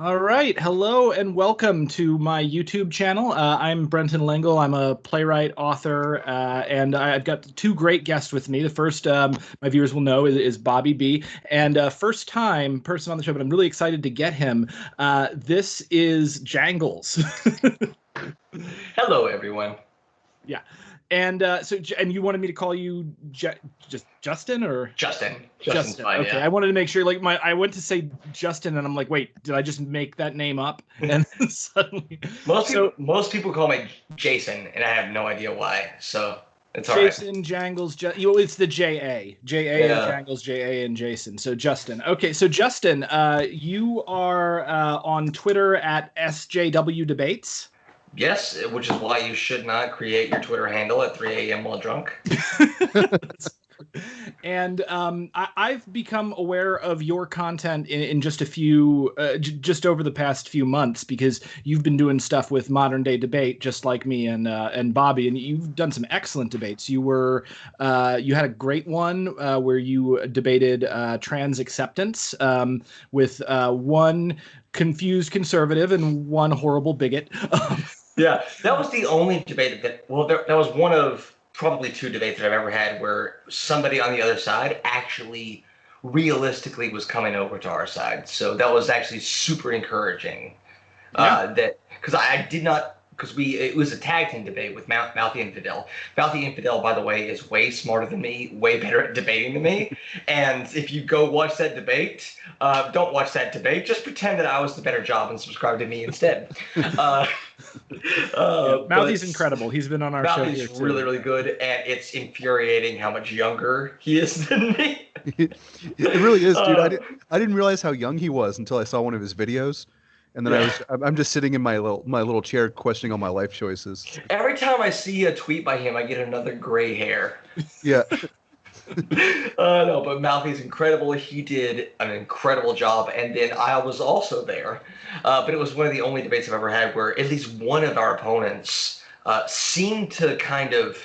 All right. Hello and welcome to my YouTube channel. I'm Brenton Lengel. I'm a playwright, author, and I've got two great guests with me. The first, my viewers will know, is Bobby B. And first time person on the show, but I'm really excited to get him. This is Jangles. Hello, everyone. Yeah. And and you wanted me to call you just Justin or Justin. Justin's fine, okay, yeah. I wanted to make sure. Like I went to say Justin, and I'm like, wait, did I just make that name up? And suddenly, Most people call me Jason, and I have no idea why. So it's all right. Jason, Jangles, it's the J.A. and Jangles, J.A. and Jason. So Justin. Okay, so Justin, you are on Twitter at SJW Debates. Yes, which is why you should not create your Twitter handle at 3 a.m. while drunk. And I've become aware of your content in just a few, just over the past few months, because you've been doing stuff with Modern Day Debate, just like me and Bobby, and you've done some excellent debates. You had a great one where you debated trans acceptance with one confused conservative and one horrible bigot. Yeah, that was the only debate that was one of probably two debates that I've ever had where somebody on the other side actually realistically was coming over to our side. So that was actually super encouraging. That because I did not it was a tag team debate with Mouthy Infidel. Mouthy Infidel, by the way, is way smarter than me, way better at debating than me. And if you go watch that debate, don't watch that debate. Just pretend that I was the better job and subscribe to me instead. Mouthy's incredible. He's been on our show here too. Mouthy's really, really good, and it's infuriating how much younger he is than me. It really is, dude. I didn't realize how young he was until I saw one of his videos. And then I'm just sitting in my little chair questioning all my life choices. Every time I see a tweet by him, I get another gray hair. Yeah. No, but Mouthy's incredible. He did an incredible job, and then I was also there. But it was one of the only debates I've ever had where at least one of our opponents seemed to kind of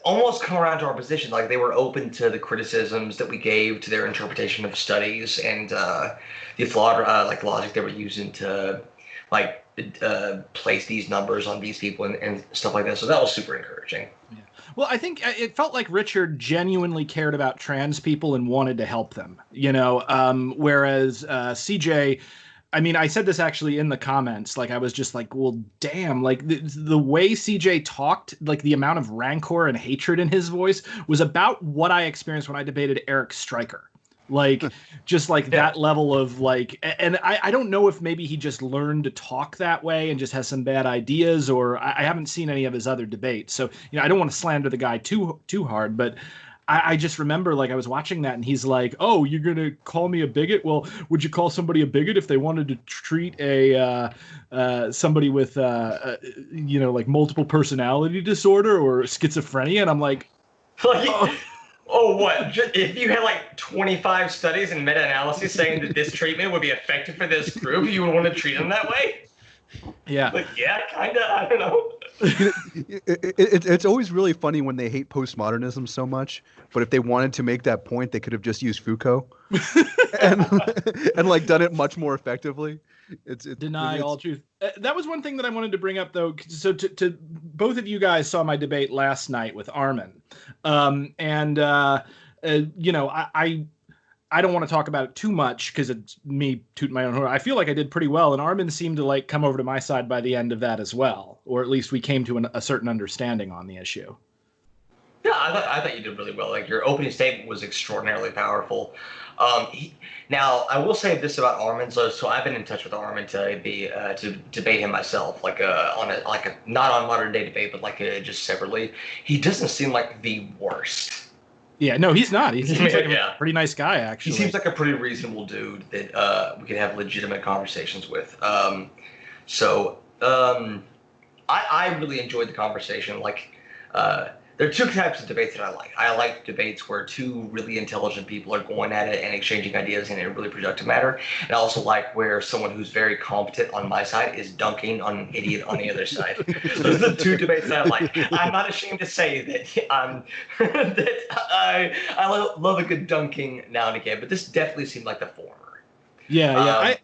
almost come around to our position, like they were open to the criticisms that we gave to their interpretation of studies and the flawed logic they were using to place these numbers on these people and stuff like that. So that was super encouraging. Yeah. Well, I think it felt like Richard genuinely cared about trans people and wanted to help them, whereas CJ, I mean, I said this actually in the comments, like I was just like, well, damn, like the way CJ talked, like the amount of rancor and hatred in his voice was about what I experienced when I debated Eric Stryker. Like, just like that level of like, and I don't know if maybe he just learned to talk that way and just has some bad ideas, or I haven't seen any of his other debates. So, I don't want to slander the guy too hard, but I just remember like I was watching that and he's like, oh, you're going to call me a bigot? Well, would you call somebody a bigot if they wanted to treat somebody with, like multiple personality disorder or schizophrenia? And I'm like, oh, what? If you had like 25 studies and meta-analysis saying that this treatment would be effective for this group, you would want to treat them that way? Yeah. Like, yeah, kind of. I don't know. It's always really funny when they hate postmodernism so much, but if they wanted to make that point, they could have just used Foucault and like done it much more effectively. Deny all truth. That was one thing that I wanted to bring up, though. So to both of you guys saw my debate last night with Armin, I don't want to talk about it too much because it's me tooting my own horn. I feel like I did pretty well, and Armin seemed to like come over to my side by the end of that as well, or at least we came to a certain understanding on the issue. Yeah, I thought you did really well. Like your opening statement was extraordinarily powerful. Now I will say this about Armin. So I've been in touch with Armin to debate him myself, not on Modern Day Debate, but just separately. He doesn't seem like the worst. Yeah, no, he's not. He seems like a pretty nice guy, actually. He seems like a pretty reasonable dude that we could have legitimate conversations with. I really enjoyed the conversation. There are two types of debates that I like. I like debates where two really intelligent people are going at it and exchanging ideas in a really productive manner. And I also like where someone who's very competent on my side is dunking on an idiot on the other side. Those are the two debates that I like. I'm not ashamed to say that I love a good dunking now and again, but this definitely seemed like the former. Yeah.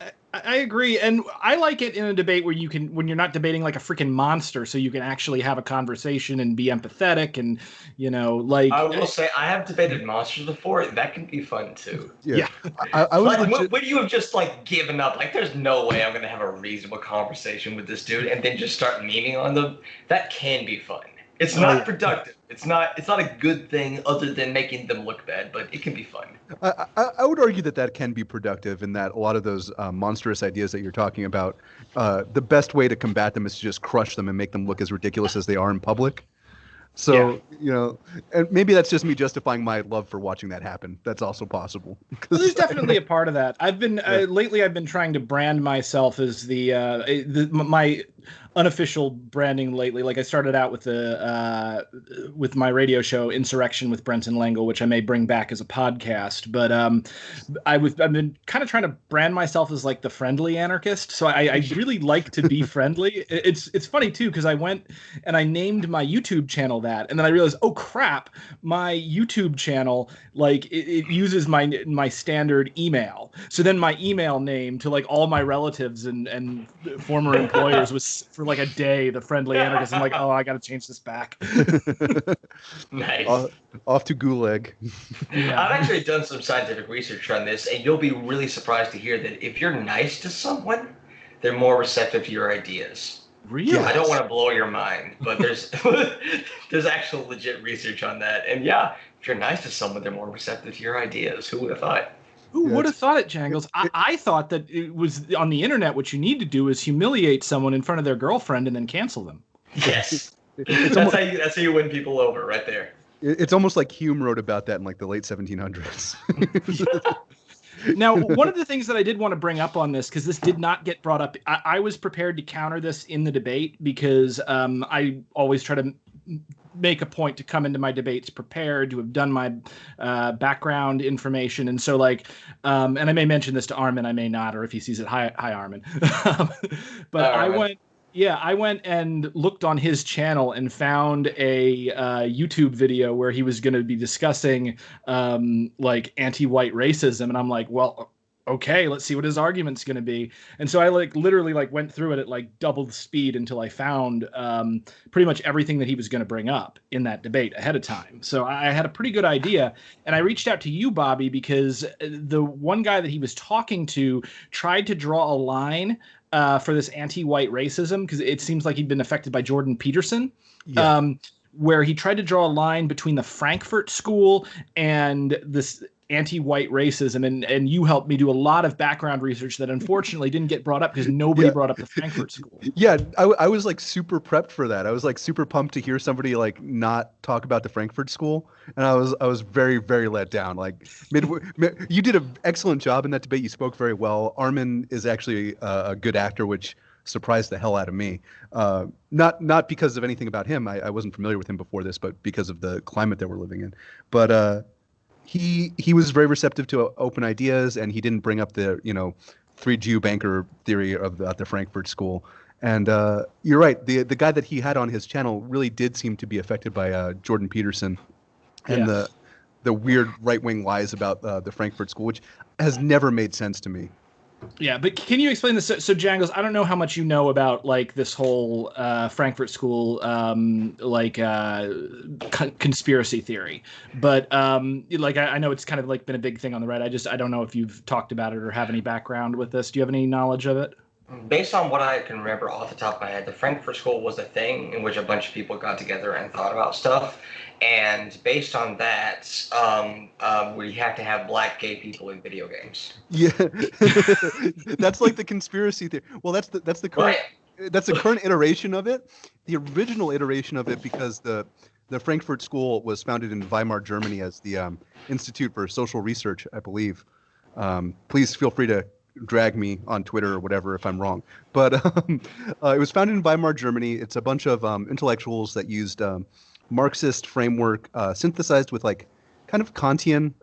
I agree, and I like it in a debate where when you're not debating like a freaking monster, so you can actually have a conversation and be empathetic, and like. I will say I have debated monsters before. That can be fun too. Yeah, I was like when you have just like given up, like there's no way I'm gonna have a reasonable conversation with this dude, and then just start memeing on them. That can be fun. It's not productive. It's not a good thing other than making them look bad, but it can be fun. I would argue that can be productive, in that a lot of those monstrous ideas that you're talking about, the best way to combat them is to just crush them and make them look as ridiculous as they are in public. So, and maybe that's just me justifying my love for watching that happen. That's also possible. Well, there's definitely a part of that. I've been lately. I've been trying to brand myself as my unofficial branding lately. Like I started out with my radio show Insurrection with Brenton Langle, which I may bring back as a podcast. But I've been kind of trying to brand myself as like the friendly anarchist. So I really like to be friendly. It's funny too, because I went and I named my YouTube channel that, and then I realized, oh crap, my YouTube channel like it uses my standard email. So then my email name to like all my relatives and former employers was for like a day the friendly anarchist. I'm like, oh, I got to change this back. Nice. Off to Gulag. Yeah. I've actually done some scientific research on this, and you'll be really surprised to hear that if you're nice to someone, they're more receptive to your ideas. Really? I don't want to blow your mind, but there's actual legit research on that. And yeah, if you're nice to someone, they're more receptive to your ideas. Who would have thought? Who would have thought it, Jangles? I thought that it was on the internet. What you need to do is humiliate someone in front of their girlfriend and then cancel them. Yes. That's how you win people over right there. It's almost like Hume wrote about that in like the late 1700s. Now, one of the things that I did want to bring up on this, because this did not get brought up, I was prepared to counter this in the debate because I always try to make a point to come into my debates prepared, to have done my background information. And so like, and I may mention this to Armin, I may not, or if he sees it, hi Armin. But I went and looked on his channel and found a YouTube video where he was going to be discussing like anti-white racism. And I'm like, well, okay, let's see what his argument's going to be. And so I literally went through it at like double the speed until I found pretty much everything that he was going to bring up in that debate ahead of time. So I had a pretty good idea. And I reached out to you, Bobby, because the one guy that he was talking to tried to draw a line for this anti-white racism, because it seems like he'd been affected by Jordan Peterson. Yeah. Where he tried to draw a line between the Frankfurt School and this anti-white racism, and you helped me do a lot of background research that unfortunately didn't get brought up because nobody brought up the Frankfurt School. Yeah, I was like super prepped for that. I was like super pumped to hear somebody like not talk about the Frankfurt School, and I was very, very let down. Like you did an excellent job in that debate. You spoke very well. Armin is actually a good actor, which surprised the hell out of me. Not because of anything about him. I wasn't familiar with him before this, but because of the climate that we're living in. But he was very receptive to open ideas, and he didn't bring up the 3 Jew banker theory of the Frankfurt School. And you're right. The guy that he had on his channel really did seem to be affected by Jordan Peterson and the weird right-wing lies about the Frankfurt School, which has never made sense to me. Yeah, but can you explain this? So Jangles, I don't know how much you know about like this whole Frankfurt School conspiracy theory, but I know it's kind of like been a big thing on the right. I don't know if you've talked about it or have any background with this. Do you have any knowledge of it? Based on what I can remember off the top of my head, the Frankfurt School was a thing in which a bunch of people got together and thought about stuff. And based on that, we have to have black gay people in video games. Yeah, that's like the conspiracy theory. Well, that's the current that's the current iteration of it. The original iteration of it, because the Frankfurt School was founded in Weimar, Germany, as the Institute for Social Research, I believe. Please feel free to drag me on Twitter or whatever if I'm wrong. But it was founded in Weimar, Germany. It's a bunch of intellectuals that used Marxist framework synthesized with like kind of Kantian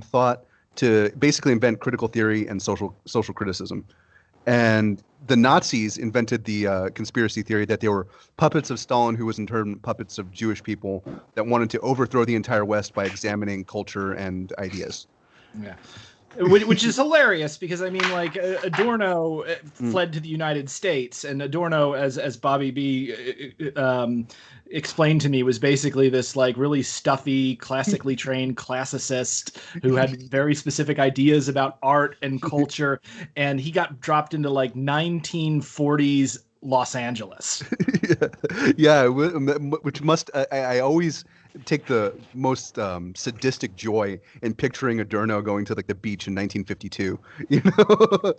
thought to basically invent critical theory and social criticism. And the Nazis invented the conspiracy theory that they were puppets of Stalin, who was in turn puppets of Jewish people that wanted to overthrow the entire West by examining culture and ideas. Yeah. which is hilarious because I mean, like Adorno fled to the United States, and Adorno, as Bobby B explained to me, was basically this like really stuffy, classically trained classicist who had very specific ideas about art and culture, and he got dropped into like 1940s Los Angeles. Yeah, which must I always take the most sadistic joy in picturing Adorno going to like the beach in 1952. You know,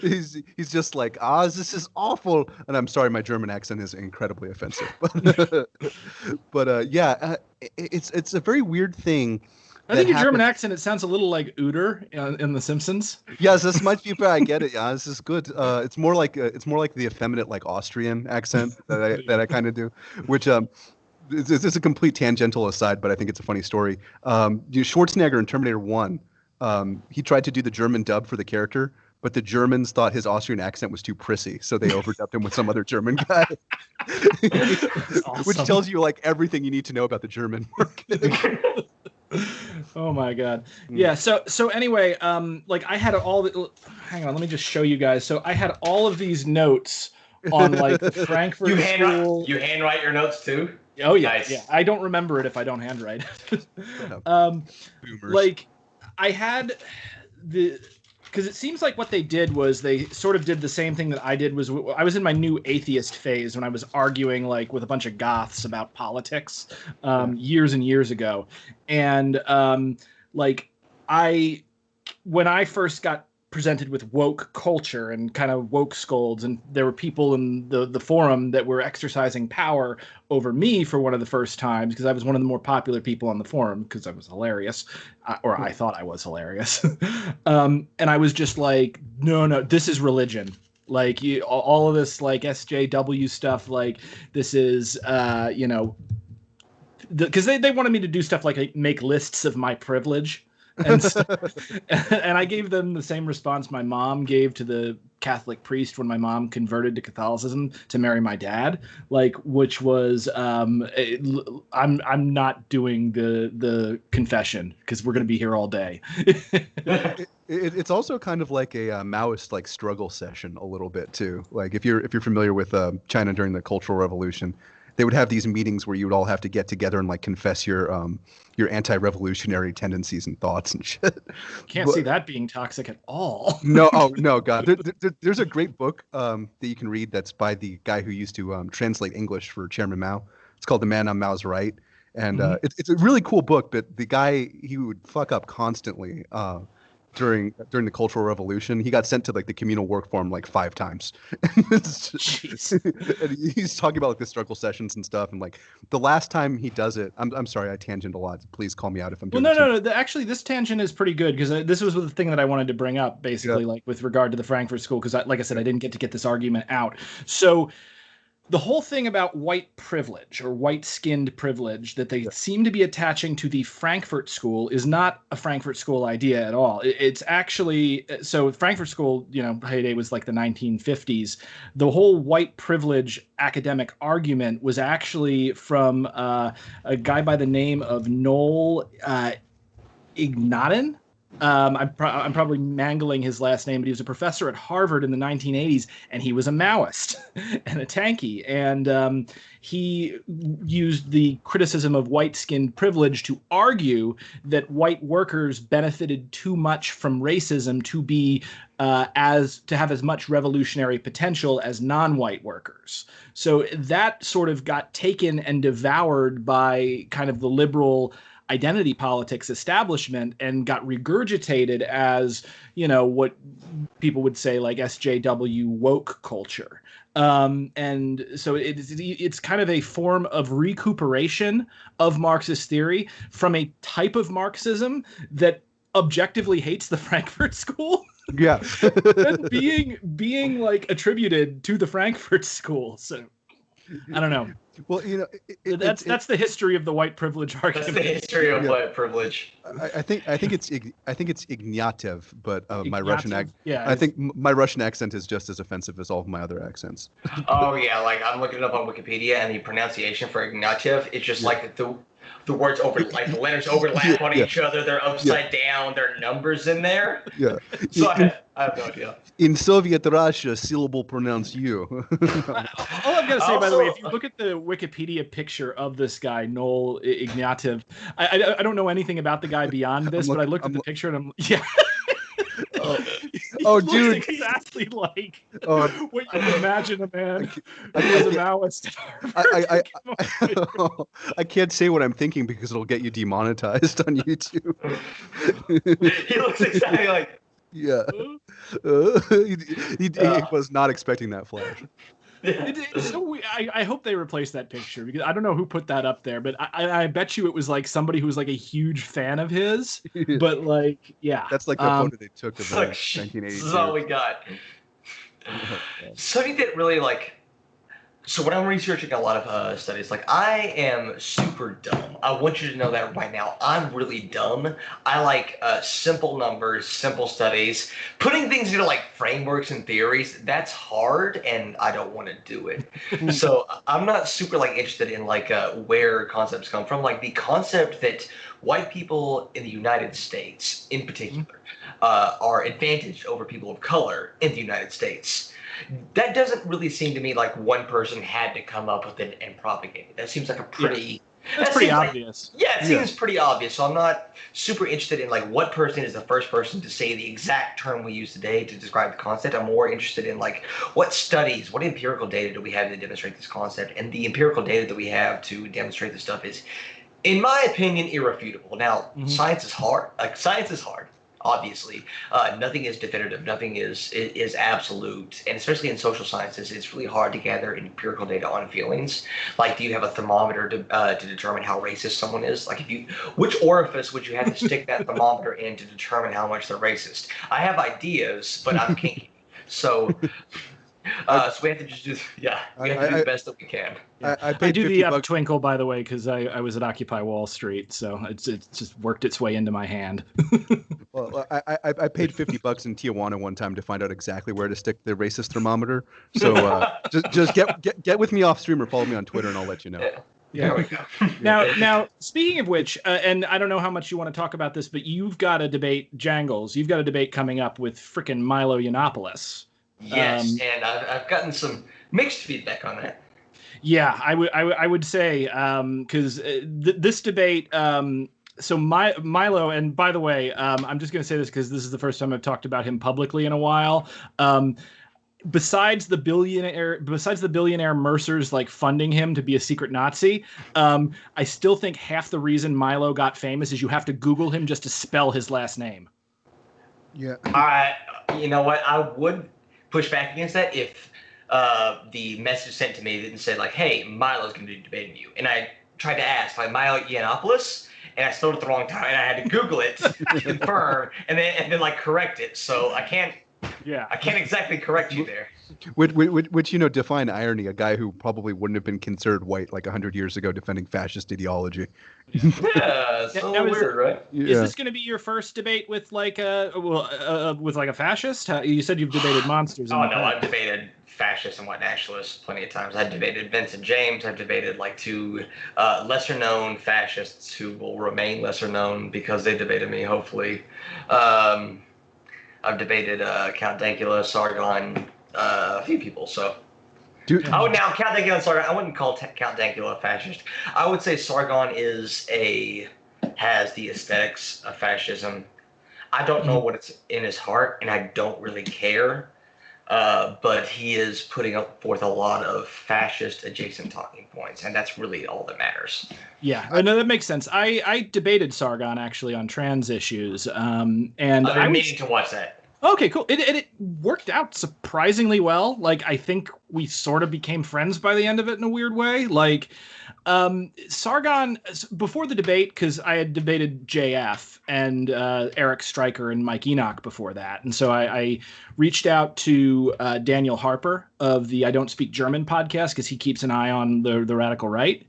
he's just like, this is awful. And I'm sorry, my German accent is incredibly offensive. But it's a very weird thing. I think your German accent, it sounds a little like Uter in The Simpsons. Yes, this might be fair. I get it. Yeah, this is good. It's more like the effeminate like Austrian accent that I kind of do, which this is a complete tangential aside, but I think it's a funny story. Schwarzenegger in Terminator 1, he tried to do the German dub for the character, but the Germans thought his Austrian accent was too prissy, so they overdubbed him with some other German guy. Awesome. Which tells you like everything you need to know about the German market. Oh my God. Yeah. So anyway, like I had all the, hang on, let me just show you guys. So I had all of these notes on like the Frankfurt School. You handwrite your notes too? Oh yeah. Nice. Yeah. I don't remember it if I don't handwrite. Like I had because it seems like what they did was they sort of did the same thing that I did. Was I was in my new atheist phase when I was arguing like with a bunch of goths about politics years and years ago. And like when I first got presented with woke culture and kind of woke scolds, and there were people in the forum that were exercising power over me for one of the first times because I was one of the more popular people on the forum because I was hilarious, or I thought I was hilarious. And I was just like, no, this is religion. Like all of this like SJW stuff, like this is, because they wanted me to do stuff like make lists of my privilege. And I gave them the same response my mom gave to the Catholic priest when my mom converted to Catholicism to marry my dad, like, which was I'm not doing the confession because we're going to be here all day. It's also kind of like a Maoist like struggle session a little bit too. Like if you're familiar with China during the Cultural Revolution, they would have these meetings where you would all have to get together and like confess your anti-revolutionary tendencies and thoughts and shit. Can't see that being toxic at all. No, God. There's a great book that you can read that's by the guy who used to translate English for Chairman Mao. It's called The Man on Mao's Right, and it's a really cool book. But the guy, he would fuck up constantly. During the Cultural Revolution, he got sent to like the communal work farm like 5 times. Jeez. And he's talking about like the struggle sessions and stuff, and like the last time he does it, I'm sorry, I tangent a lot. Please call me out if I'm doing. No. Actually, this tangent is pretty good because this was the thing that I wanted to bring up, basically, like with regard to the Frankfurt School, because like I said, I didn't get this argument out. So the whole thing about white privilege or white-skinned privilege that they seem to be attaching to the Frankfurt School is not a Frankfurt School idea at all. It's actually, so Frankfurt School, heyday was like the 1950s. The whole white privilege academic argument was actually from a guy by the name of Noel Ignatin. I'm probably mangling his last name, but he was a professor at Harvard in the 1980s, and he was a Maoist and a tanky. And he used the criticism of white-skinned privilege to argue that white workers benefited too much from racism to be to have as much revolutionary potential as non-white workers. So that sort of got taken and devoured by kind of the liberal identity politics establishment and got regurgitated as, what people would say like SJW woke culture. And so it's kind of a form of recuperation of Marxist theory from a type of Marxism that objectively hates the Frankfurt School. Yeah. And being like attributed to the Frankfurt School. So I don't know. Well, that's the history of the white privilege argument. That's the history of white privilege. I think it's Ignatiev, but my Russian I think my Russian accent is just as offensive as all of my other accents. Oh yeah, like I'm looking it up on Wikipedia, and the pronunciation for Ignatiev, it's just like the words like the letters overlap on each other. They're upside down. There are numbers in there. Yeah. So I have no idea. In Soviet Russia, syllable pronounced you. All I'm gonna say, by the way, if you look at the Wikipedia picture of this guy, Noel Ignatiev, I don't know anything about the guy beyond this, but I looked at the picture and I'm dude, exactly like what you would imagine a man who was a Maoist. I can't say what I'm thinking because it'll get you demonetized on YouTube. He looks exactly like. Yeah. He was not expecting that flash. So I hope they replace that picture because I don't know who put that up there, but I bet you it was like somebody who was like a huge fan of his. But like, yeah, that's like the photo they took of 1982. This is all we got. Something that really like. So when I'm researching a lot of studies, like I am super dumb. I want you to know that right now. I'm really dumb. I like simple numbers, simple studies. Putting things into like frameworks and theories, that's hard, and I don't want to do it. So I'm not super like interested in like where concepts come from. Like the concept that white people in the United States, in particular, are advantaged over people of color in the United States. That doesn't really seem to me like one person had to come up with it and propagate it. That seems like a pretty... That's pretty obvious. It seems pretty obvious. So I'm not super interested in like what person is the first person to say the exact term we use today to describe the concept. I'm more interested in like what studies, what empirical data do we have to demonstrate this concept? And the empirical data that we have to demonstrate this stuff is, in my opinion, irrefutable. Now, science is hard. Like science is hard. Obviously, nothing is definitive, nothing is absolute, and especially in social sciences, it's really hard to gather empirical data on feelings. Like, do you have a thermometer to determine how racist someone is? Like, which orifice would you have to stick that thermometer in to determine how much they're racist? I have ideas, but I'm kinky, so. So we have to just do, we have to do the best that we can. I do the up twinkle, by the way, because I was at Occupy Wall Street, so it's just worked its way into my hand. Well, I paid $50 in Tijuana one time to find out exactly where to stick the racist thermometer. So just get with me off stream or follow me on Twitter, and I'll let you know. Yeah, there we go. Now, speaking of which, and I don't know how much you want to talk about this, but you've got a debate, Jangles. You've got a debate coming up with frickin' Milo Yiannopoulos. Yes, and I've gotten some mixed feedback on that. Yeah, I would say because this debate. So Milo, and by the way, I'm just going to say this because this is the first time I've talked about him publicly in a while. Besides the billionaire Mercer's like funding him to be a secret Nazi, I still think half the reason Milo got famous is you have to Google him just to spell his last name. Yeah. You know what? I would push back against that if the message sent to me didn't say like, "Hey, Milo's going to be debating you," and I tried to ask like Milo Yiannopoulos, and I spelled it the wrong time, and I had to Google it to confirm, and then like correct it. So I can't exactly correct you there. Which define irony. A guy who probably wouldn't have been considered white like 100 years ago, defending fascist ideology. Yeah, it's a little weird, right? Yeah. Is this going to be your first debate with like a fascist? You said you've debated monsters. Oh no, I've debated fascists and white nationalists plenty of times. I've debated Vincent James. I've debated like two lesser-known fascists who will remain lesser known because they debated me. Hopefully, I've debated Count Dankula, Sargon, a few people. So. Dude. I would now Count Dankula and Sargon. I wouldn't call Count Dankula a fascist. I would say Sargon has the aesthetics of fascism. I don't know what it's in his heart, and I don't really care. But he is putting forth a lot of fascist adjacent talking points, and that's really all that matters. Yeah, no, that makes sense. I debated Sargon actually on trans issues, and I've been meaning to watch that. Okay, cool. It worked out surprisingly well. Like, I think we sort of became friends by the end of it in a weird way. Like, Sargon, before the debate, because I had debated JF and Eric Stryker and Mike Enoch before that. And so I reached out to Daniel Harper of the I Don't Speak German podcast because he keeps an eye on the radical right.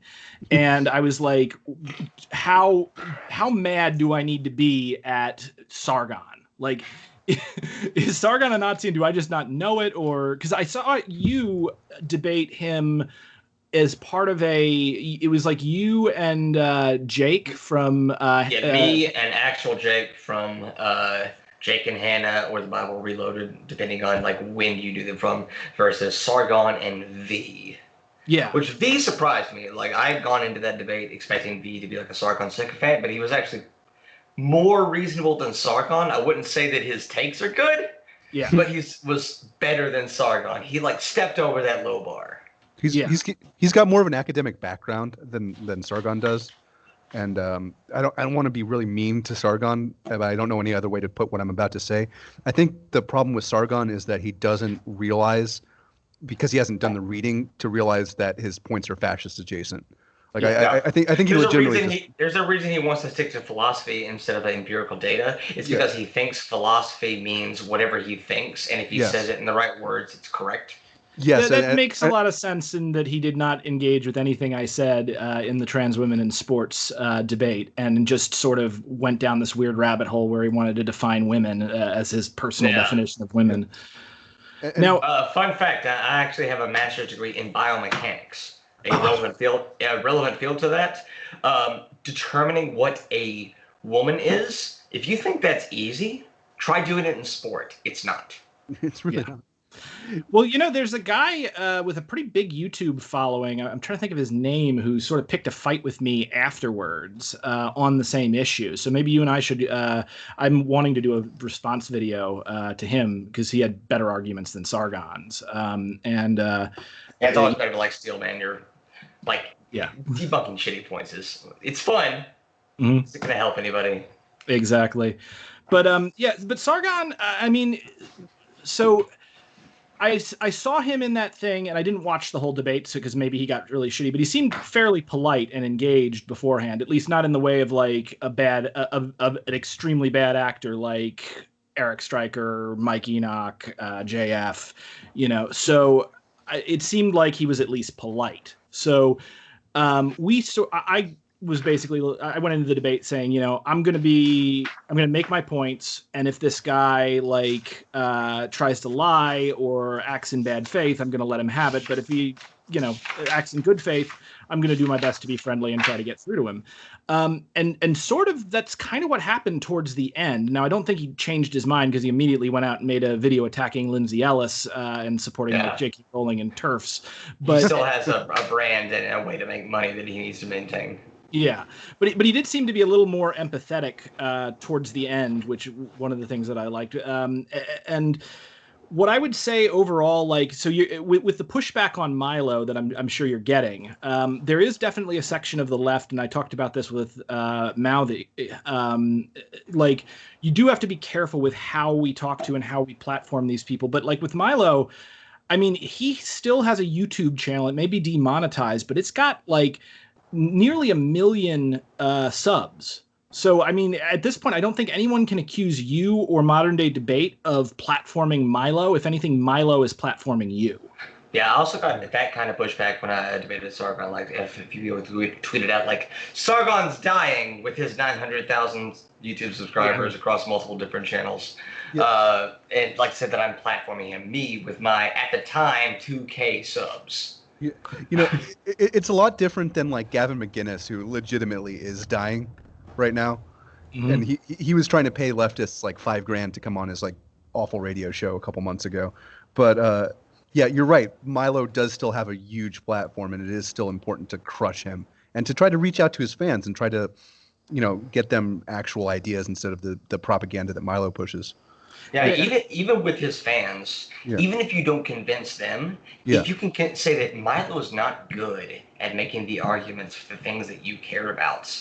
And I was like, how mad do I need to be at Sargon? Like, is Sargon a Nazi and do I just not know it? Or because I saw you debate him as part of it was like you and Jake from me and actual Jake from Jake and Hannah or the Bible Reloaded, depending on like when you do them from, versus Sargon and V. Yeah. Which V surprised me. Like I had gone into that debate expecting V to be like a Sargon sycophant, but he was actually more reasonable than Sargon. I wouldn't say that his takes are good. Yeah. But he was better than Sargon. He like stepped over that low bar. He's got more of an academic background than Sargon does, and I don't want to be really mean to Sargon, but I don't know any other way to put what I'm about to say. I think the problem with Sargon is that he doesn't realize, because he hasn't done the reading to realize that his points are fascist adjacent. Like I think he legitimately. There's a reason he wants to stick to philosophy instead of empirical data. It's because he thinks philosophy means whatever he thinks, and if he says it in the right words, it's correct. Yes, that makes a lot of sense in that he did not engage with anything I said in the trans women in sports debate, and just sort of went down this weird rabbit hole where he wanted to define women as his personal definition of women. Now, fun fact: I actually have a master's degree in biomechanics. A relevant field to that. Determining what a woman is. If you think that's easy, try doing it in sport. It's not. It's really not. Well, there's a guy with a pretty big YouTube following. I'm trying to think of his name, who sort of picked a fight with me afterwards on the same issue. So maybe you and I should. I'm wanting to do a response video to him because he had better arguments than Sargon's. It's always better to like Steelman. You're debunking shitty points it's fun. Mm-hmm. It's not going to help anybody. Exactly, but Sargon. So. I saw him in that thing, and I didn't watch the whole debate because maybe he got really shitty, but he seemed fairly polite and engaged beforehand, at least not in the way of like an extremely bad actor like Eric Stryker, Mike Enoch, JF, so it seemed like he was at least polite. So I was basically, I went into the debate saying, I'm going to make my points. And if this guy tries to lie or acts in bad faith, I'm going to let him have it. But if he, acts in good faith, I'm going to do my best to be friendly and try to get through to him. And sort of that's kind of what happened towards the end. Now, I don't think he changed his mind because he immediately went out and made a video attacking Lindsay Ellis and supporting J.K. Rowling and TERFs. But he still has a brand and a way to make money that he needs to maintain. Yeah, but he did seem to be a little more empathetic towards the end, which one of the things that I liked. And what I would say overall, so you with the pushback on Milo that I'm sure you're getting, there is definitely a section of the left, and I talked about this with Mouthy. You do have to be careful with how we talk to and how we platform these people. But with Milo, he still has a YouTube channel. It may be demonetized, but it's got nearly 1 million subs. So, at this point, I don't think anyone can accuse you or modern day debate of platforming Milo. If anything, Milo is platforming you. Yeah, I also got that kind of pushback when I debated Sargon. If you tweeted out, Sargon's dying with his 900,000 YouTube subscribers across multiple different channels. Yeah. And said that I'm platforming him, me with my, at the time, 2K subs. It's a lot different than Gavin McInnes, who legitimately is dying right now. Mm-hmm. And he was trying to pay leftists $5,000 to come on his awful radio show a couple months ago. But you're right. Milo does still have a huge platform, and it is still important to crush him and to try to reach out to his fans and try to, get them actual ideas instead of the propaganda that Milo pushes. Yeah, even with his fans, even if you don't convince them, if you can say that Milo is not good at making the arguments for the things that you care about,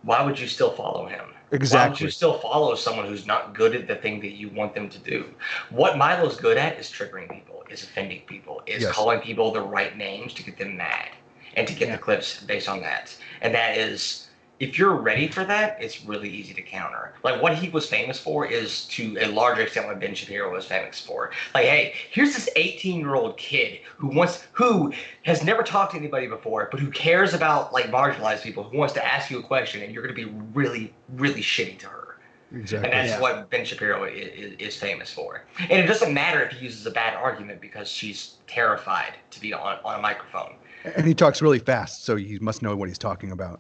why would you still follow him? Exactly. Why would you still follow someone who's not good at the thing that you want them to do? What Milo's good at is triggering people, is offending people, is calling people the right names to get them mad and to get the clips based on that. And that is... if you're ready for that, it's really easy to counter. What he was famous for is to a large extent what Ben Shapiro was famous for. Hey, here's this 18-year-old kid who has never talked to anybody before, but who cares about marginalized people, who wants to ask you a question, and you're going to be really, really shitty to her. Exactly. And that's what Ben Shapiro is famous for. And it doesn't matter if he uses a bad argument because she's terrified to be on a microphone. And he talks really fast, so you must know what he's talking about.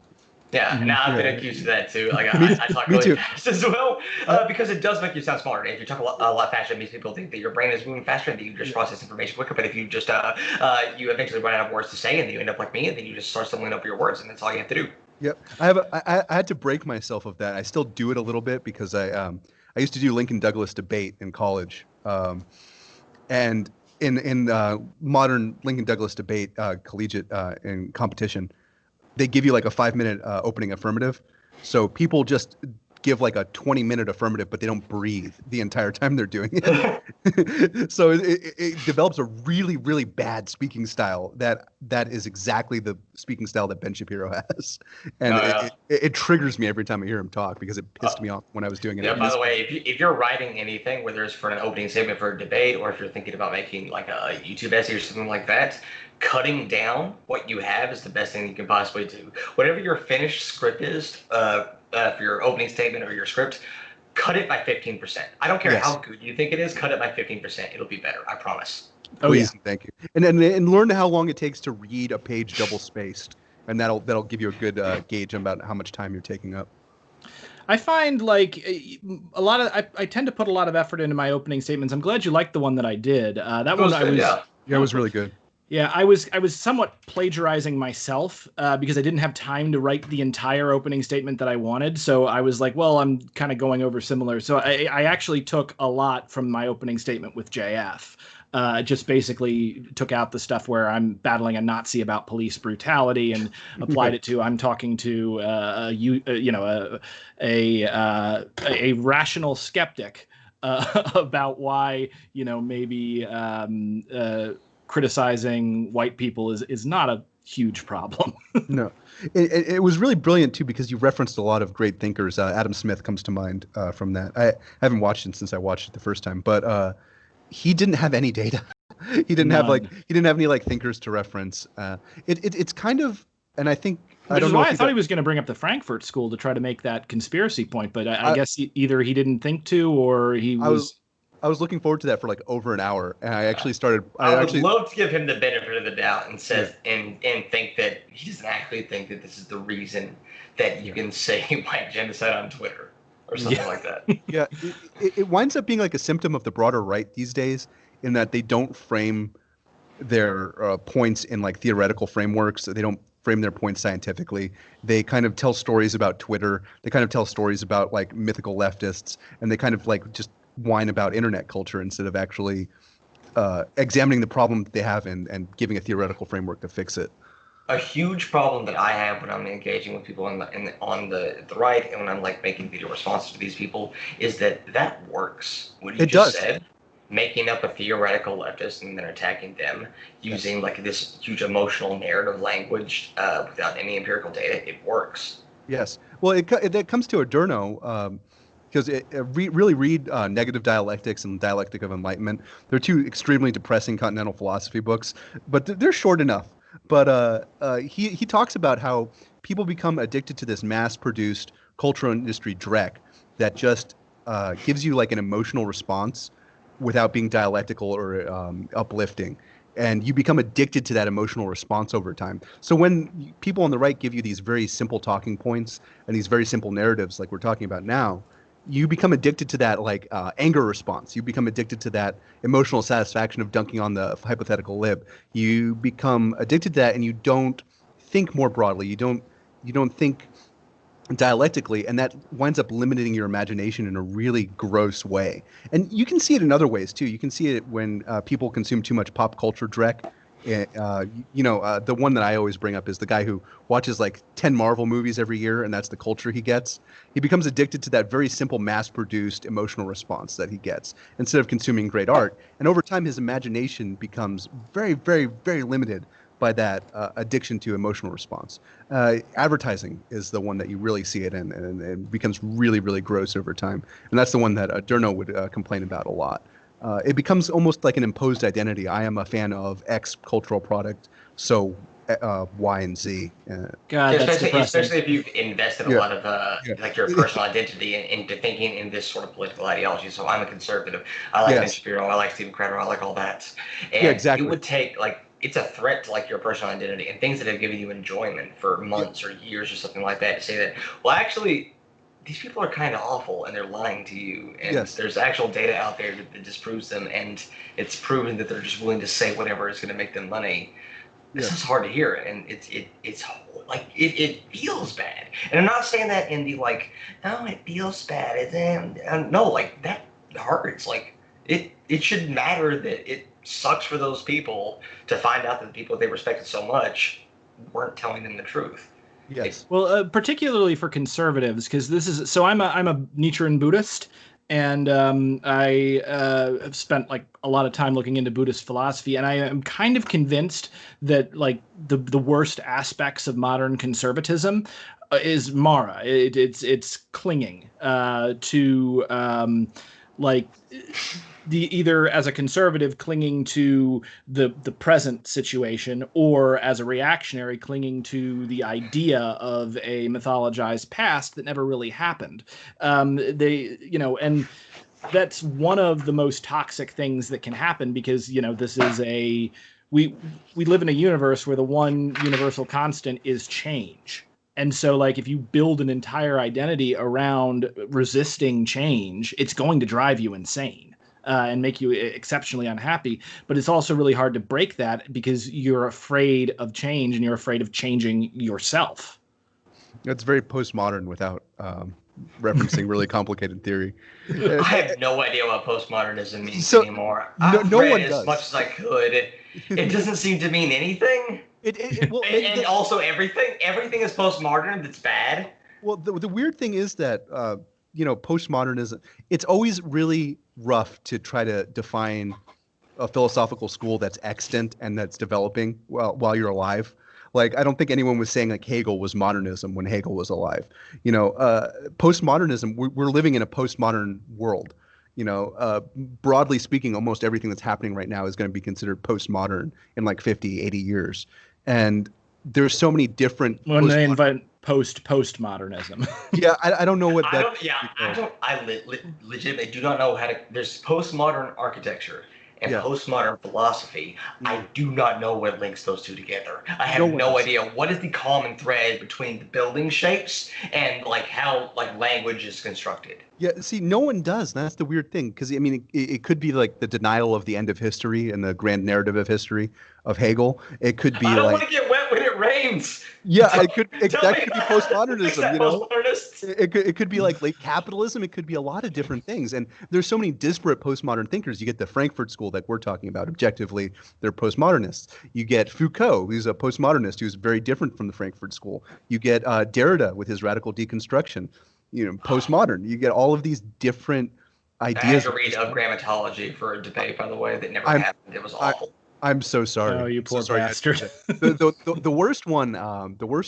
Yeah, now I've Yeah. been accused of that too. Like Me- I talk me really too. fast as well, because it does make you sound smarter. If you talk a lot faster, it makes people think that your brain is moving faster and that you just process information quicker. But if you just you eventually run out of words to say, and then you end up like me, and then you just start stumbling over your words, and that's all you have to do. Yep. I had to break myself of that. I still do it a little bit because I used to do Lincoln Douglas debate in college. And in modern Lincoln Douglas debate collegiate in competition, they give you like a 5-minute opening affirmative. So people just give like a 20-minute affirmative, but they don't breathe the entire time they're doing it. So it develops a really, really bad speaking style that is exactly the speaking style that Ben Shapiro has. And it triggers me every time I hear him talk because it pissed me off when I was doing it. Yeah, by the way, if you're writing anything, whether it's for an opening statement for a debate or if you're thinking about making like a YouTube essay or something like that, cutting down what you have is the best thing you can possibly do. Whatever your finished script is for your opening statement or your script, cut it by 15%. I don't care how good you think it is, cut it by 15%. It'll be better, I promise. Please, thank you. And learn how long it takes to read a page double spaced, and that'll give you a good gauge about how much time you're taking up. I find like a lot of I tend to put a lot of effort into my opening statements. I'm glad you liked the one that I did. That one I was it was really good. Yeah, I was somewhat plagiarizing myself because I didn't have time to write the entire opening statement that I wanted. So I was like, well, I'm kind of going over similar. So I actually took a lot from my opening statement with JF. Just basically took out the stuff where I'm battling a Nazi about police brutality and applied it to I'm talking to a rational skeptic about why maybe criticizing white people is not a huge problem. No, it was really brilliant too because you referenced a lot of great thinkers. Adam Smith comes to mind from that. I haven't watched it since I watched it the first time, but he didn't have any data. He didn't have any like thinkers to reference. It's kind of, and I think I don't know. I thought he was going to bring up the Frankfurt School to try to make that conspiracy point, but I guess either he didn't think to or he was. I was looking forward to that for like over an hour, and I actually started. I would love to give him the benefit of the doubt and think that he doesn't actually think that this is the reason that you can say white genocide on Twitter or something like that. Yeah, it winds up being like a symptom of the broader right these days, in that they don't frame their points in like theoretical frameworks. They don't frame their points scientifically. They kind of tell stories about Twitter. They kind of tell stories about like mythical leftists, and they kind of like just whine about internet culture instead of actually examining the problem that they have and giving a theoretical framework to fix it. A huge problem that I have when I'm engaging with people on the right and when I'm like making video responses to these people is that works. What you just said, making up a theoretical leftist and then attacking them using like this huge emotional narrative language without any empirical data, it works. Yes. Well, it comes to Adorno. Because really read Negative Dialectics and Dialectic of Enlightenment. They're two extremely depressing continental philosophy books, but they're short enough. But he talks about how people become addicted to this mass-produced cultural industry dreck that just gives you like an emotional response without being dialectical or uplifting. And you become addicted to that emotional response over time. So when people on the right give you these very simple talking points and these very simple narratives like we're talking about now, you become addicted to that like anger response. You become addicted to that emotional satisfaction of dunking on the hypothetical lib. You become addicted to that, and you don't think more broadly. You don't think dialectically, and that winds up limiting your imagination in a really gross way. And you can see it in other ways too. You can see it when people consume too much pop culture dreck. The one that I always bring up is the guy who watches like 10 Marvel movies every year, and that's the culture he gets. He becomes addicted to that very simple mass-produced emotional response that he gets instead of consuming great art. And over time, his imagination becomes very, very, very limited by that addiction to emotional response. Advertising is the one that you really see it in, and it becomes really, really gross over time. And that's the one that Adorno would complain about a lot. It becomes almost like an imposed identity. I am a fan of X cultural product, so Y and Z. God, especially if you've invested a lot of like your personal identity into thinking in this sort of political ideology. So I'm a conservative. I like Ben Shapiro. I like Stephen Crowder. I like all that. And exactly. it would take like it's a threat to like your personal identity and things that have given you enjoyment for months or years or something like that. To say that, well, actually, these people are kind of awful and they're lying to you, and there's actual data out there that disproves them, and it's proven that they're just willing to say whatever is going to make them money. This is hard to hear, and it's like it feels bad. And I'm not saying that in the like, oh, it feels bad. No, like that hurts. Like it should matter that it sucks for those people to find out that the people they respected so much weren't telling them the truth. Yes. Well, particularly for conservatives, because this is so. I'm a Nichiren Buddhist, and I have spent like a lot of time looking into Buddhist philosophy, and I am kind of convinced that like the worst aspects of modern conservatism is Mara. It's clinging to like either as a conservative clinging to the present situation, or as a reactionary clinging to the idea of a mythologized past that never really happened. And that's one of the most toxic things that can happen, because this is we live in a universe where the one universal constant is change. And so, like, if you build an entire identity around resisting change, it's going to drive you insane. And make you exceptionally unhappy. But it's also really hard to break that because you're afraid of change and you're afraid of changing yourself. It's very postmodern without referencing really complicated theory. I have no idea what postmodernism means anymore. I've read as much as I could. It doesn't seem to mean anything. And also everything is postmodern that's bad. Well, the weird thing is that postmodernism, it's always really rough to try to define a philosophical school that's extant and that's developing while you're alive. Like, I don't think anyone was saying like Hegel was modernism when Hegel was alive. Postmodernism, we're living in a postmodern world. Broadly speaking, almost everything that's happening right now is going to be considered postmodern in like 50, 80 years. And there's so many different... When they invent postmodernism. Yeah, I don't know what that... I legitimately do not know how to... There's postmodern architecture and postmodern philosophy. I do not know what links those two together. I have no idea what is the common thread between the building shapes and like how like language is constructed. Yeah, see, no one does. That's the weird thing, because I mean, it could be like the denial of the end of history and the grand narrative of history of Hegel. It could be I don't like... want to get wet when it rains. Yeah, that could be postmodernism. Postmodernist. It could be like late capitalism. It could be a lot of different things. And there's so many disparate postmodern thinkers. You get the Frankfurt School that we're talking about. Objectively, they're postmodernists. You get Foucault, who's a postmodernist, who's very different from the Frankfurt School. You get Derrida with his radical deconstruction. Postmodern. You get all of these different ideas. I had to read Of Grammatology for a debate, by the way, that never happened. It was awful. I'm so sorry. Oh, you poor bastard. The worst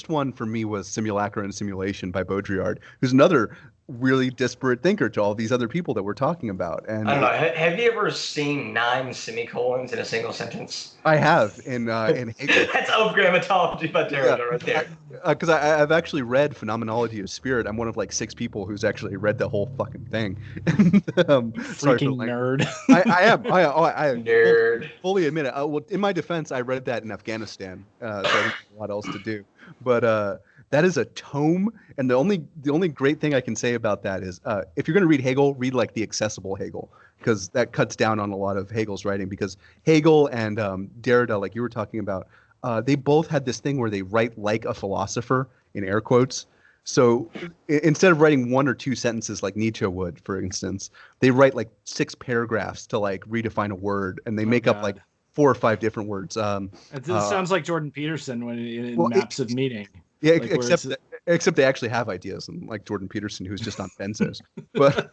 one for me was Simulacra and Simulation by Baudrillard, who's another really disparate thinker to all these other people that we're talking about. And I don't know. Have you ever seen 9 semicolons in a single sentence? I have in Hegel. That's Of Grammatology by Derrida right there. Because I've actually read Phenomenology of Spirit. I'm one of like 6 people who's actually read the whole fucking thing. Freaking nerd. I am. I nerd. Fully admit it. Well, in my defense, I read that in Afghanistan. So I didn't have a lot else to do. But that is a tome, and the only great thing I can say about that is if you're going to read Hegel, read like the accessible Hegel, because that cuts down on a lot of Hegel's writing. Because Hegel and Derrida, like you were talking about, they both had this thing where they write like a philosopher, in air quotes. So instead of writing 1 or 2 sentences like Nietzsche would, for instance, they write like 6 paragraphs to like redefine a word, and they make up like 4 or 5 different words. It sounds like Jordan Peterson when in Maps of Meaning. Yeah, like except they actually have ideas, and like Jordan Peterson, who's just on benzos. But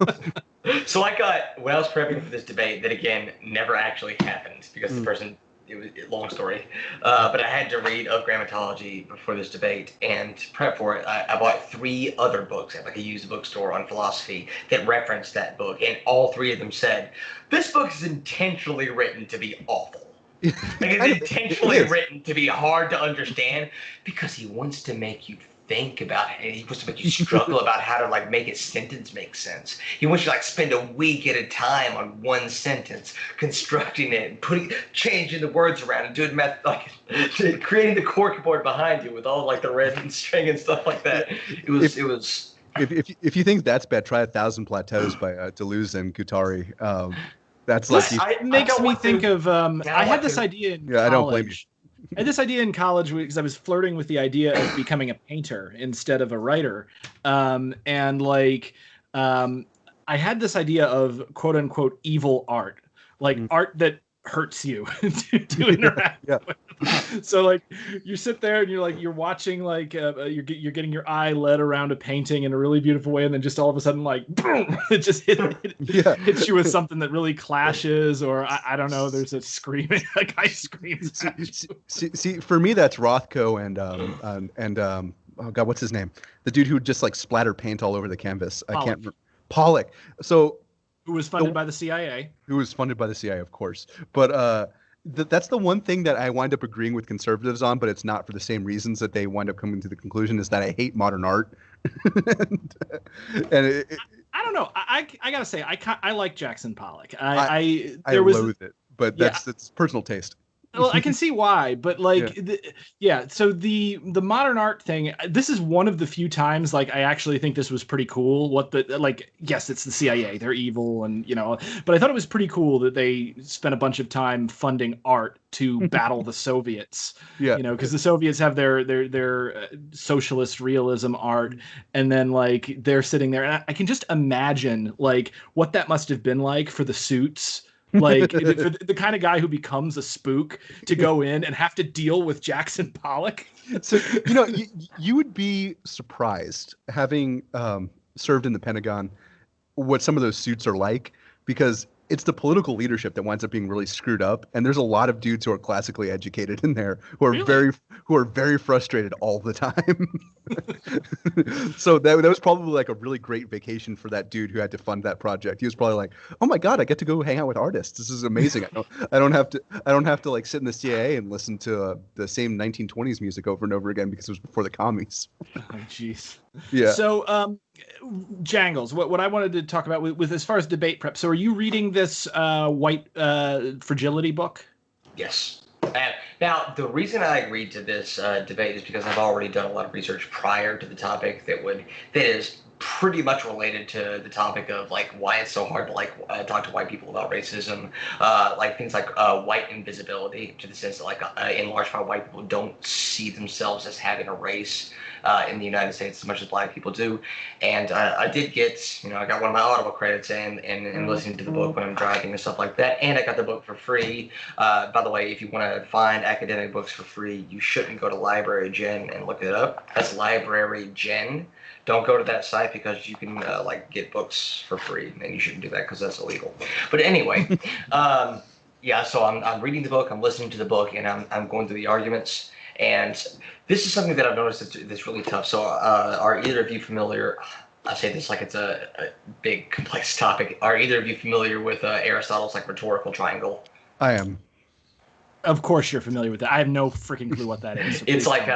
so I got, when I was prepping for this debate, that again never actually happened because the person, it was a long story, but I had to read Of Grammatology before this debate, and to prep for it, I bought 3 other books at like a used bookstore on philosophy that referenced that book, and all 3 of them said, this book is intentionally written to be awful. Like it's intentionally written to be hard to understand because he wants to make you think about it, and he wants to make you struggle about how to like make a sentence make sense. He wants you to like spend a week at a time on one sentence, constructing it, changing the words around, and doing math, like creating the corkboard behind you with all like the red and string and stuff like that. It was. If you think that's bad, try 1,000 Plateaus by Deleuze and Guattari. That's like it makes me think of. I had this idea in college. I don't blame you. I had this idea in college because I was flirting with the idea of becoming a painter instead of a writer, and like I had this idea of quote unquote evil art, like art that hurts you to interact with. So like you sit there and you're watching like you're getting your eye led around a painting in a really beautiful way, and then just all of a sudden like boom, it just hits you with something that really clashes, or I don't know, there's a screaming, a guy screams. See, for me that's Rothko and oh god, what's his name? The dude who just like splatter paint all over the canvas. Pollock. I can't remember. Pollock. So who was funded by the CIA? Who was funded by the CIA, of course. But that's the one thing that I wind up agreeing with conservatives on, but it's not for the same reasons that they wind up coming to the conclusion, is that I hate modern art. I don't know. I gotta say, I like Jackson Pollock. I loathe it, but that's personal taste. Well, I can see why, but like, so the modern art thing, this is one of the few times like I actually think this was pretty cool. Yes, it's the CIA, they're evil, and but I thought it was pretty cool that they spent a bunch of time funding art to battle the Soviets. Because the Soviets have their socialist realism art, and then like they're sitting there, and I can just imagine like what that must have been like for the suits. Like for the kind of guy who becomes a spook to go in and have to deal with Jackson Pollock. So you would be surprised, having served in the Pentagon, what some of those suits are like, because it's the political leadership that winds up being really screwed up, and there's a lot of dudes who are classically educated in there who are very frustrated all the time. So that was probably like a really great vacation for that dude who had to fund that project. He was probably like, "Oh my god, I get to go hang out with artists. This is amazing. I don't have to like sit in the CIA and listen to the same 1920s music over and over again because it was before the commies." Oh jeez. Yeah. So Jangles, what I wanted to talk about with as far as debate prep. So are you reading this white fragility book? Yes. Now, the reason I agreed to this debate is because I've already done a lot of research prior to the topic that is pretty much related to the topic of like why it's so hard to like talk to white people about racism, like things like white invisibility, to the sense that like in large part white people don't see themselves as having a race in the United States as much as black people do. And I did get, I got one of my Audible credits and listening to the book when I'm driving and stuff like that. And I got the book for free. By the way, if you want to find academic books for free, you shouldn't go to Library Gen and look it up. That's Library Gen. Don't go to that site because you can like get books for free, and you shouldn't do that because that's illegal. But anyway, so I'm reading the book, I'm listening to the book, and I'm going through the arguments. And this is something that I've noticed that's really tough. So are either of you familiar? I say this like it's a big complex topic. Are either of you familiar with Aristotle's like rhetorical triangle? I am. Of course you're familiar with that. I have no freaking clue what that is. So it's like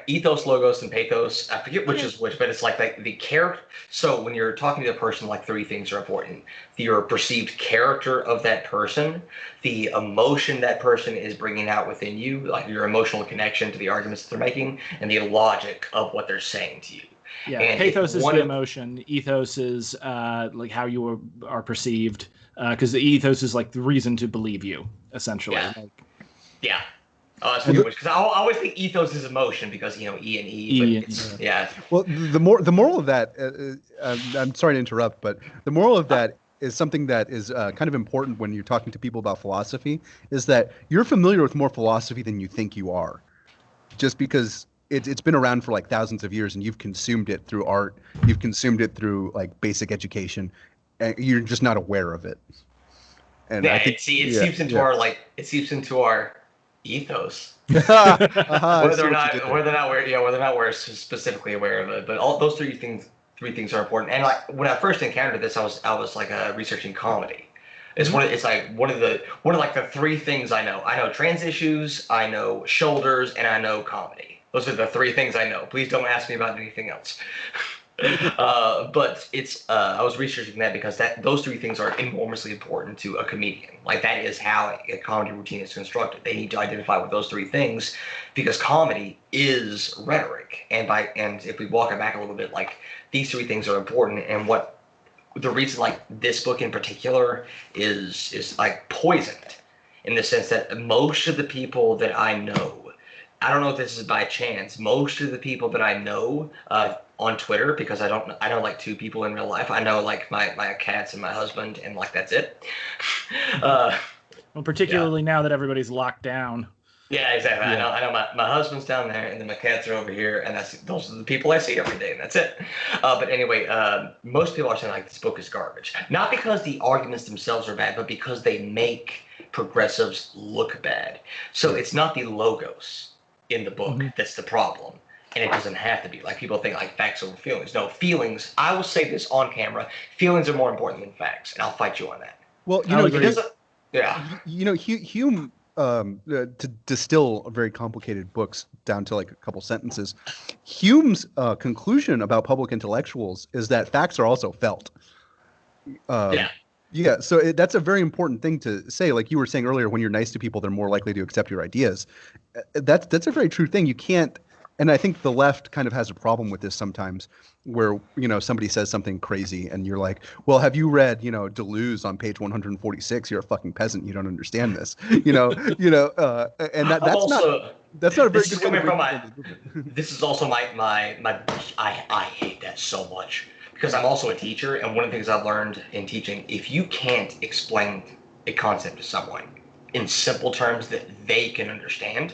ethos, logos, and pathos. I forget which is which, but it's like the character. So when you're talking to a person, like three things are important: your perceived character of that person, the emotion that person is bringing out within you, like your emotional connection to the arguments that they're making, and the logic of what they're saying to you. Yeah, and pathos is the emotion. Ethos is like how you are perceived, because the ethos is like the reason to believe you, essentially. Yeah. Yeah. Oh, that's really because I always think ethos is emotion because E and E. But yeah. Well, the moral of that, I'm sorry to interrupt, but the moral of that is something that is kind of important when you're talking to people about philosophy, is that you're familiar with more philosophy than you think you are, just because it's been around for like thousands of years and you've consumed it through art, you've consumed it through like basic education, and you're just not aware of it. And yeah, I think, it seeps into our ethos. Whether or not we're specifically aware of it, but all those three things are important. And like when I first encountered this, I was like researching comedy. It's one of the three things I know. I know trans issues, I know shoulders, and I know comedy. Those are the three things I know. Please don't ask me about anything else. But it's I was researching that because those three things are enormously important to a comedian. Like that is how a comedy routine is constructed. They need to identify with those three things because comedy is rhetoric. And if we walk it back a little bit, like these three things are important. And what the reason like this book in particular is like poisoned in the sense that most of the people that I know, I don't know if this is by chance, most of the people that I know on Twitter, because I know like two people in real life. I know like my cats and my husband, and like that's it. Well, particularly now that everybody's locked down. Yeah, exactly. Yeah. I know my husband's down there, and then my cats are over here, and those are the people I see every day, and that's it. But anyway, most people are saying like this book is garbage, not because the arguments themselves are bad, but because they make progressives look bad. So it's not the logos in the book that's the problem, and it doesn't have to be. Like people think like facts over feelings. No, feelings. I will say this on camera: feelings are more important than facts, and I'll fight you on that. Well, Hume. To distill very complicated books down to like a couple sentences, Hume's conclusion about public intellectuals is that facts are also felt. Yeah, so that's a very important thing to say. Like you were saying earlier, when you're nice to people, they're more likely to accept your ideas. That's a very true thing. You can't, and I think the left kind of has a problem with this sometimes, where somebody says something crazy, and you're like, "Well, have you read Deleuze on page 146? You're a fucking peasant. You don't understand this." And that's not a very good way to This is also my I hate that so much. Because I'm also a teacher, and one of the things I've learned in teaching, if you can't explain a concept to someone in simple terms that they can understand,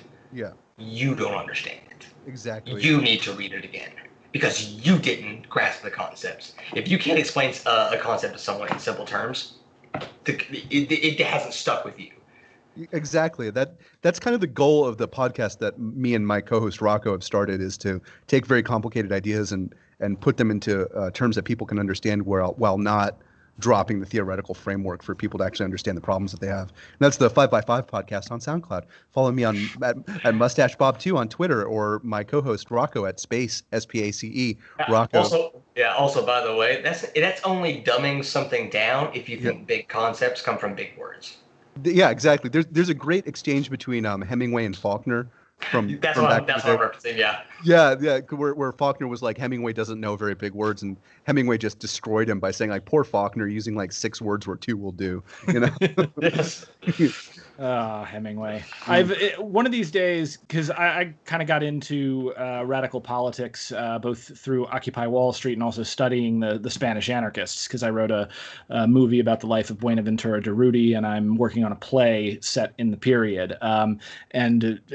you don't understand it. Exactly. You need to read it again because you didn't grasp the concepts. If you can't explain a concept to someone in simple terms, it hasn't stuck with you. Exactly. That's kind of the goal of the podcast that me and my co-host Rocco have started, is to take very complicated ideas and put them into terms that people can understand while not dropping the theoretical framework for people to actually understand the problems that they have. And that's the 5x5 podcast on SoundCloud. Follow me at MustacheBob2 on Twitter, or my co-host Rocco at Space SPACE Rocco. Also, by the way, that's only dumbing something down if you think big concepts come from big words. Yeah, exactly. There's a great exchange between Hemingway and Faulkner. That's what I'm referencing, where Faulkner was like, Hemingway doesn't know very big words, and Hemingway just destroyed him by saying like, poor Faulkner, using like 6 words where 2 will do. Yes. Hemingway. One of these days, because I kind of got into radical politics both through Occupy Wall Street and also studying the Spanish anarchists, because I wrote a movie about the life of Buenaventura Durruti, and I'm working on a play set in the period. And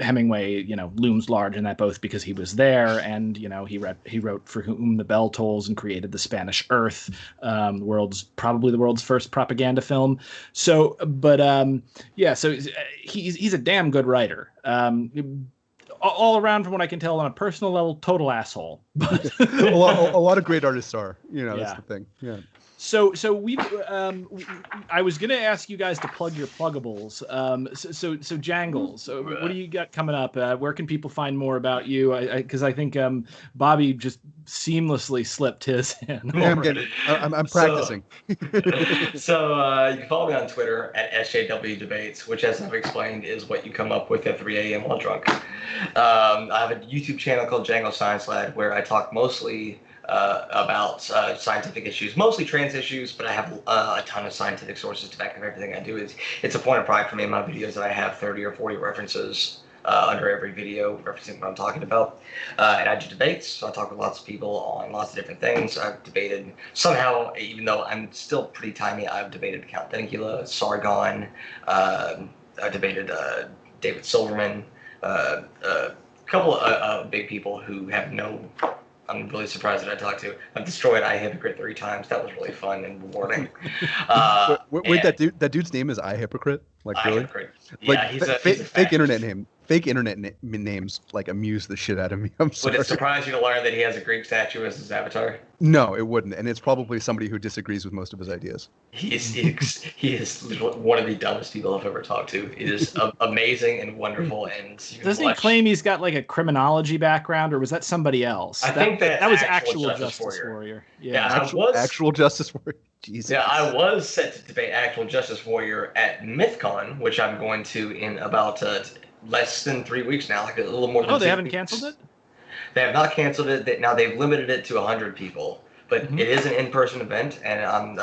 Hemingway, looms large in that, both because he was there and he wrote For Whom the Bell Tolls and created The Spanish Earth, probably the world's first propaganda film. So he's a damn good writer. All around, from what I can tell, on a personal level, total asshole. But a lot of great artists are. That's the thing. Yeah. So I was gonna ask you guys to plug your pluggables. So Jangles. So what do you got coming up? Where can people find more about you? Because I think Bobby just seamlessly slipped his in. I'm practicing. So you can follow me on Twitter at SJW Debates, which, as I've explained, is what you come up with at 3 a.m. while drunk. I have a YouTube channel called Jangles ScienceLad, where I talk mostly about scientific issues, mostly trans issues, but I have a ton of scientific sources to back up everything I do. It's a point of pride for me in my videos that I have 30 or 40 references under every video referencing what I'm talking about. And I do debates, so I talk with lots of people on lots of different things. I've debated somehow, even though I'm still pretty tiny, I've debated Count Danicula, Sargon, I debated David Silverman, a couple of big people who have no... I'm really surprised that I talked to. I've destroyed I Hypocrite 3 times. That was really fun and rewarding. Wait, that dude's name is I Hypocrite? Like, I really? Hypocrite. Like, Yeah, he's a fake internet name. fake internet names like amuse the shit out of me. I'm sorry. Would it surprise you to learn that he has a Greek statue as his avatar? No, it wouldn't, and it's probably somebody who disagrees with most of his ideas. He is literally one of the dumbest people I've ever talked to. It is amazing and wonderful, and doesn't he claim he's got like a criminology background, or was that somebody else? I think that was actual Justice Warrior. Yeah, actual Justice Warrior. Jesus. Yeah, I was set to debate actual Justice Warrior at MythCon, which I'm going to in about less than 3 weeks now, like a little more than 2 weeks. They haven't canceled it? They have not canceled it. Now they've limited it to 100 people, but it is an in-person event, and I'm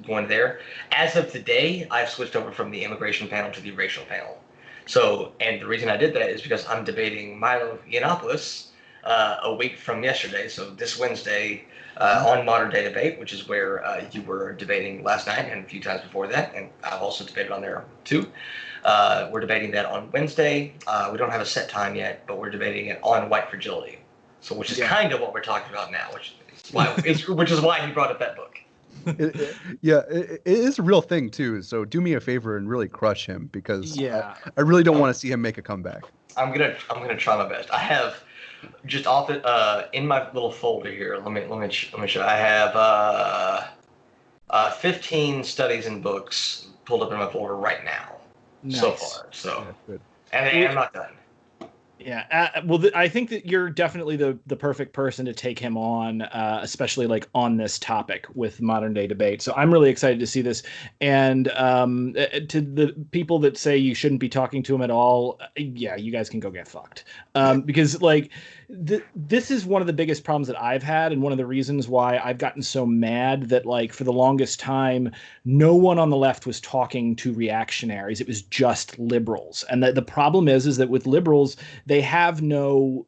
going there. As of today, I've switched over from the immigration panel to the racial panel. So, and the reason I did that is because I'm debating Milo Yiannopoulos a week from yesterday, so this Wednesday on Modern Day Debate, which is where you were debating last night and a few times before that, and I've also debated on there too. We're debating that on Wednesday. We don't have a set time yet, but we're debating it on white fragility. So, which is kind of what we're talking about now, which is why he brought up that book. It is a real thing too. So do me a favor and really crush him, because I really don't want to see him make a comeback. I'm gonna try my best. I have just off the in my little folder here. Let me show. I have 15 studies and books pulled up in my folder right now. Nice. So far. So, good. And I'm not done. Yeah. I think that you're definitely the perfect person to take him on, especially like on this topic with Modern Day Debate. So I'm really excited to see this. And to the people that say you shouldn't be talking to him at all, yeah, you guys can go get fucked. Because like this is one of the biggest problems that I've had, and one of the reasons why I've gotten so mad that like for the longest time, no one on the left was talking to reactionaries. It was just liberals. And the problem is that with liberals, they have no.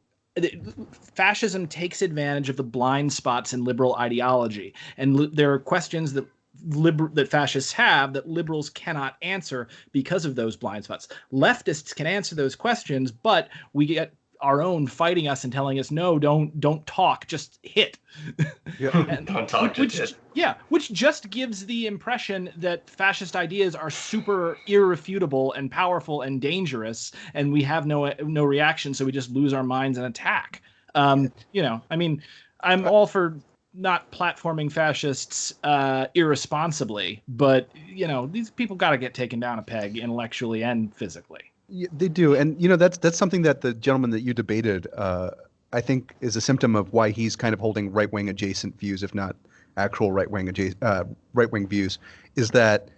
Fascism takes advantage of the blind spots in liberal ideology, and there are questions that fascists have that liberals cannot answer because of those blind spots. Leftists can answer those questions, but we get our own fighting us and telling us, no, don't talk, just hit. Yeah. Don't talk, just hit. Yeah, which just gives the impression that fascist ideas are super irrefutable and powerful and dangerous, and we have no reaction, so we just lose our minds and attack. I'm all for not platforming fascists irresponsibly, but these people got to get taken down a peg intellectually and physically. Yeah, they do, and that's something that the gentleman that you debated, I think, is a symptom of why he's kind of holding right-wing adjacent views, if not actual right-wing views, is that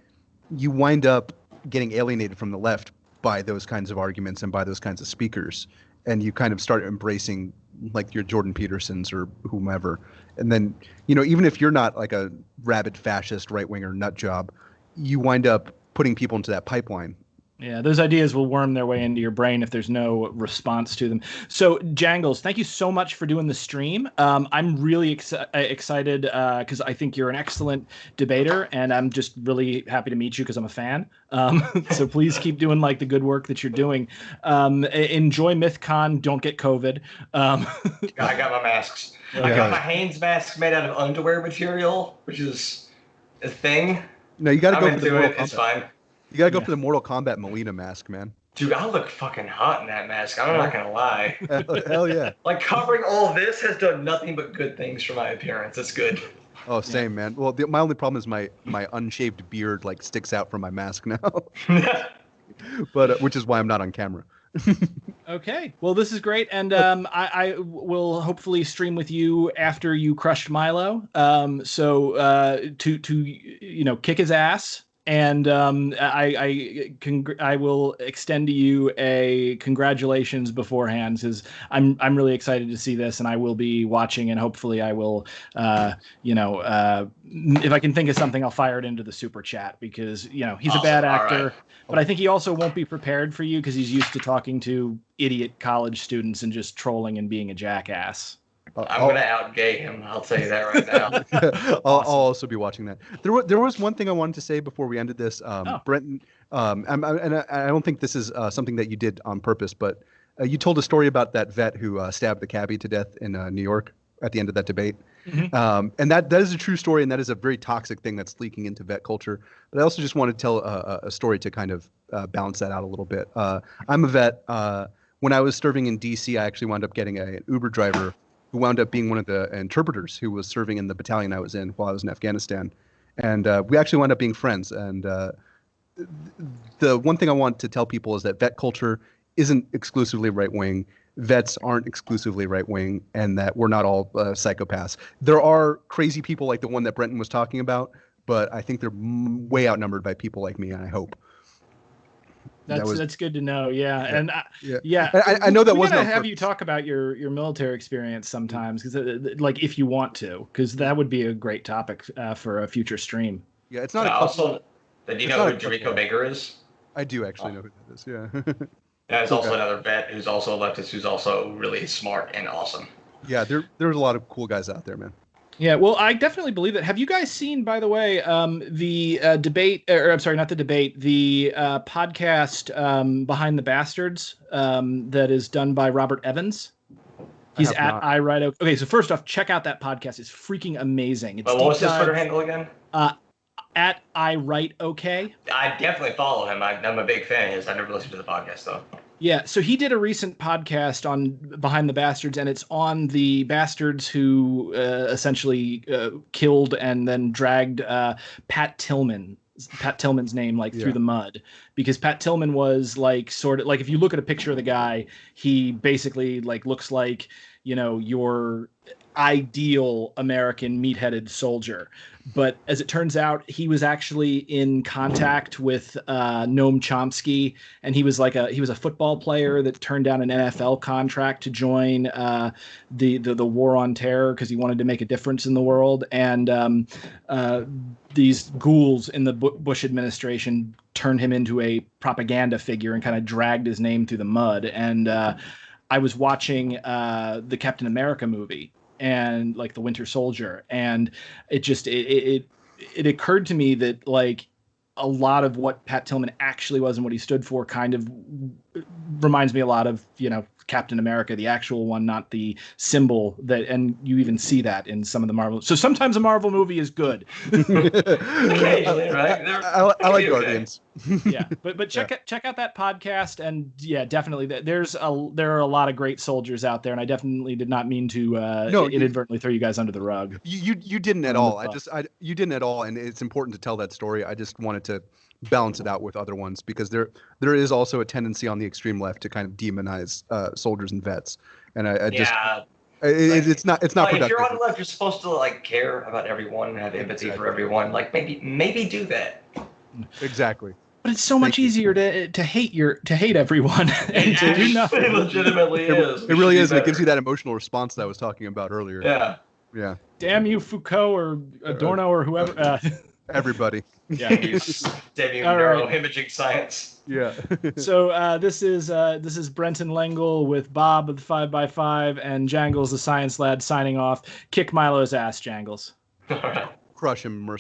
you wind up getting alienated from the left by those kinds of arguments and by those kinds of speakers, and you kind of start embracing like your Jordan Petersons or whomever, and then even if you're not like a rabid fascist right-winger nut job, you wind up putting people into that pipeline. Yeah, those ideas will worm their way into your brain if there's no response to them. So, Jangles, thank you so much for doing the stream. I'm really excited because I think you're an excellent debater, and I'm just really happy to meet you because I'm a fan. So please keep doing like the good work that you're doing. Enjoy MythCon. Don't get COVID. I got my masks. I got my Hanes masks made out of underwear material, which is a thing. No, you got to go for the Mortal Kombat. It's fine. You gotta go for the Mortal Kombat Melina mask, man. Dude, I look fucking hot in that mask. I'm not gonna lie. Hell yeah. Like, covering all this has done nothing but good things for my appearance. It's good. Oh, same, man. Well, my only problem is my unshaved beard like sticks out from my mask now. But which is why I'm not on camera. Okay, well, this is great, and I will hopefully stream with you after you crushed Milo. So to kick his ass. And I will extend to you a congratulations beforehand, because I'm really excited to see this, and I will be watching, and hopefully I will, if I can think of something, I'll fire it into the super chat, because he's a bad actor, right. But I think he also won't be prepared for you because he's used to talking to idiot college students and just trolling and being a jackass. I'm going to out-gay him. I'll tell you that right now. I'll also be watching that. There was one thing I wanted to say before we ended this. Brenton, and I don't think this is something that you did on purpose, but you told a story about that vet who stabbed the cabbie to death in New York at the end of that debate. And that is a true story, and that is a very toxic thing that's leaking into vet culture. But I also just want to tell a story to kind of balance that out a little bit. I'm a vet. When I was serving in D.C., I actually wound up getting an Uber driver who wound up being one of the interpreters who was serving in the battalion I was in while I was in Afghanistan. And we actually wound up being friends. And the one thing I want to tell people is that vet culture isn't exclusively right-wing. Vets aren't exclusively right-wing, and that we're not all psychopaths. There are crazy people like the one that Brenton was talking about, but I think they're way outnumbered by people like me, and I hope. That's good to know. Yeah. And I know that we wasn't gotta have you talk about your military experience sometimes, because like if you want to, because that would be a great topic for a future stream. Yeah, it's not. Also, do you know who Jericho Baker is? I do actually know who that is. Yeah. Yeah, he's also another vet who's also a leftist, who's also really smart and awesome. Yeah, there's a lot of cool guys out there, man. Yeah, well, I definitely believe that. Have you guys seen, by the way, the debate, or I'm sorry, not the debate, the podcast Behind the Bastards that is done by Robert Evans? He's at iWrite. Okay, so first off, check out that podcast. It's freaking amazing. It's what was his Twitter handle again? At iWrite OK. I definitely follow him. I'm a big fan of his. I never listened to the podcast, though. Yeah, so he did a recent podcast on Behind the Bastards, and it's on the bastards who essentially killed and then dragged Pat Tillman's name through the mud, because Pat Tillman was like sort of like, if you look at a picture of the guy, he basically like looks like, you know, your ideal American meat-headed soldier. But as it turns out, he was actually in contact with Noam Chomsky, and he was a football player that turned down an NFL contract to join the war on terror because he wanted to make a difference in the world. And these ghouls in the Bush administration turned him into a propaganda figure and kind of dragged his name through the mud. And I was watching the Captain America movie, and like the Winter Soldier, and it occurred to me that like a lot of what Pat Tillman actually was and what he stood for kind of reminds me a lot of, you know, Captain America, the actual one, not the symbol that, and you even see that in some of the Marvel. So sometimes a Marvel movie is good. Occasionally, right? I like Guardians. Yeah, but check out that podcast, and yeah, definitely there are a lot of great soldiers out there, and I definitely did not mean to inadvertently throw you guys under the rug. You didn't at all. You didn't at all, and it's important to tell that story. I just wanted to balance it out with other ones, because there is also a tendency on the extreme left to kind of demonize soldiers and vets, and it's not productive. If you're on the left, you're supposed to like care about everyone and have empathy for everyone. Like maybe do that. Exactly. But it's so much easier to hate everyone and to do nothing. It legitimately is. It really is, and it gives you that emotional response that I was talking about earlier. Yeah. Yeah. Damn you, Foucault or Adorno or whoever. Everybody. Yeah. Damn you, neuroimaging science. Yeah. So this is Brenton Lengel with Bob of the 5x5 and Jangles the Science Lad signing off. Kick Milo's ass, Jangles. Crush him,